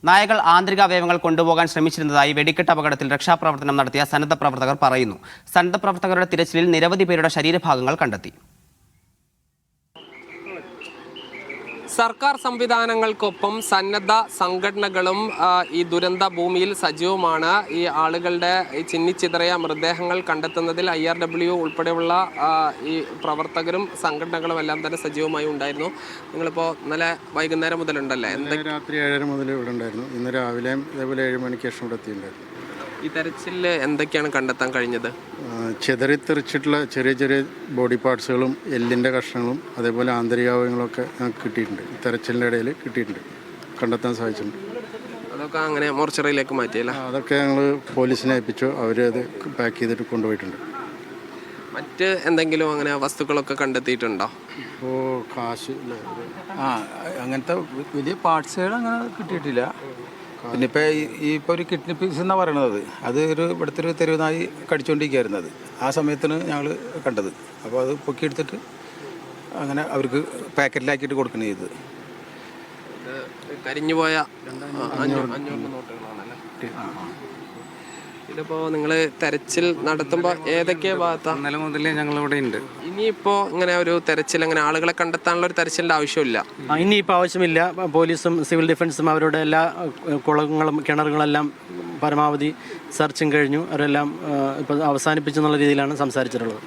നായകൾ ആന്തരികാവയവങ്ങൾ കൊണ്ടുപോകാൻ ശ്രമിച്ചിരുന്നതായി വെടിക്കെട്ട് അപകടത്തിൽ രക്ഷാപ്രവർത്തനം നടത്തിയ സന്നദ്ധ പ്രവർത്തകർ പറയുന്നു. സന്നദ്ധ പ്രവർത്തകരുടെ തിരച്ചിലിൽ നിരവധി പേരുടെ ശരീരഭാഗങ്ങൾ കണ്ടെത്തി. സർക്കാർ സംവിധാനങ്ങൾക്കൊപ്പം സന്നദ്ധ സംഘടനകളും ഈ ദുരന്ത ഭൂമിയിൽ സജീവമാണ്. ഈ ആളുകളുടെ ഈ ചിന്നിച്ചിതറിയ മൃതദേഹങ്ങൾ കണ്ടെത്തുന്നതിൽ IRW ഉൾപ്പെടെയുള്ള ഈ പ്രവർത്തകരും സംഘടനകളും എല്ലാം തന്നെ സജീവമായി ഉണ്ടായിരുന്നു. നിങ്ങളിപ്പോൾ ഇന്നലെ വൈകുന്നേരം മുതലുണ്ടല്ലേ? രാത്രി 7:30 മുതൽ ഇവിടെ ഉണ്ടായിരുന്നു. ഇന്ന് രാവിലെ ഇതേപോലെ 7 മണിക്ക് ശേഷം ഇവിടെ എത്തിയിട്ടുണ്ടായിരുന്നു. ഈ തെരച്ചിലിൽ എന്തൊക്കെയാണ് കണ്ടെത്താൻ കഴിഞ്ഞത്? ചെതറിത്തെറിച്ചിട്ടുള്ള ചെറിയ ചെറിയ ബോഡി പാർട്സുകളും എല്ലിൻ്റെ കഷ്ണങ്ങളും അതേപോലെ ആന്തരികാവയവങ്ങളൊക്കെ ഞങ്ങൾക്ക് കിട്ടിയിട്ടുണ്ട്. ഈ തെരച്ചിലിൻ്റെ ഇടയിൽ കിട്ടിയിട്ടുണ്ട്, കണ്ടെത്താൻ സാധിച്ചിട്ടുണ്ട്. അതൊക്കെ അങ്ങനെ മോർച്ചറിയിലേക്ക് മാറ്റിയല്ല? അതൊക്കെ ഞങ്ങൾ പോലീസിനെ ഏൽപ്പിച്ചു. അവരത് പാക്ക് ചെയ്തിട്ട് കൊണ്ടുപോയിട്ടുണ്ട്. മറ്റ് എന്തെങ്കിലും അങ്ങനെ വസ്തുക്കളൊക്കെ കണ്ടെത്തിയിട്ടുണ്ടോ? ഇപ്പോൾ കാശ് അങ്ങനത്തെ വലിയ പാർട്സുകൾ അങ്ങനെ കിട്ടിയിട്ടില്ല. പിന്നെ ഇപ്പോൾ ഒരു കിഡ്നി പീസ് എന്നാണ് പറയണത്. അത് ഇവിടുത്തെ ഒരു തെരുവുനായി കടിച്ചുകൊണ്ടിരിക്കുകയായിരുന്നത്. ആ സമയത്താണ് ഞങ്ങൾ കണ്ടത്. അപ്പോൾ അത് പൊക്കിയെടുത്തിട്ട് അങ്ങനെ അവർക്ക് പാക്കറ്റിലാക്കിയിട്ട് കൊടുക്കുകയാണ് ചെയ്തത്. കരിഞ്ഞുപോയ 500 നോട്ടുകളാണല്ലേ? ഇതിപ്പോൾ നിങ്ങൾ തെരച്ചിൽ നടത്തുമ്പോൾ ഏതൊക്കെ ഭാഗത്താണ്? ഇന്നലെ മുതലേ ഞങ്ങളിവിടെ ഉണ്ട്. ഇനിയിപ്പോൾ ഇങ്ങനെ ഒരു തെരച്ചിൽ, അങ്ങനെ ആളുകളെ കണ്ടെത്താനുള്ള ഒരു തെരച്ചിലിൻ്റെ ആവശ്യമില്ല. ഇനിയിപ്പോൾ ആവശ്യമില്ല. പോലീസും സിവിൽ ഡിഫൻസും അവരുടെ എല്ലാ കുളങ്ങളും കിണറുകളെല്ലാം പരമാവധി സെർച്ചും കഴിഞ്ഞു. അവരെല്ലാം ഇപ്പോൾ അവസാനിപ്പിച്ചെന്നുള്ള രീതിയിലാണ് സംസാരിച്ചിട്ടുള്ളത്.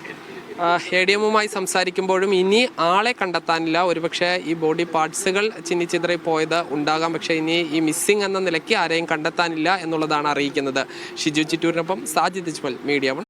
ADMുമായി സംസാരിക്കുമ്പോഴും ഇനി ആളെ കണ്ടെത്താനില്ല. ഒരുപക്ഷെ ഈ ബോഡി പാർട്സുകൾ ചിന്നിച്ചിതറി പോയത് ഉണ്ടാകാം. പക്ഷേ ഇനി ഈ മിസ്സിംഗ് എന്ന നിലയ്ക്ക് ആരെയും കണ്ടെത്താനില്ല എന്നുള്ളതാണ് അറിയിക്കുന്നത്. ഷിജു ചിറ്റൂരിനൊപ്പം സാജിദ് ഇജ്മൽ, മീഡിയ 1.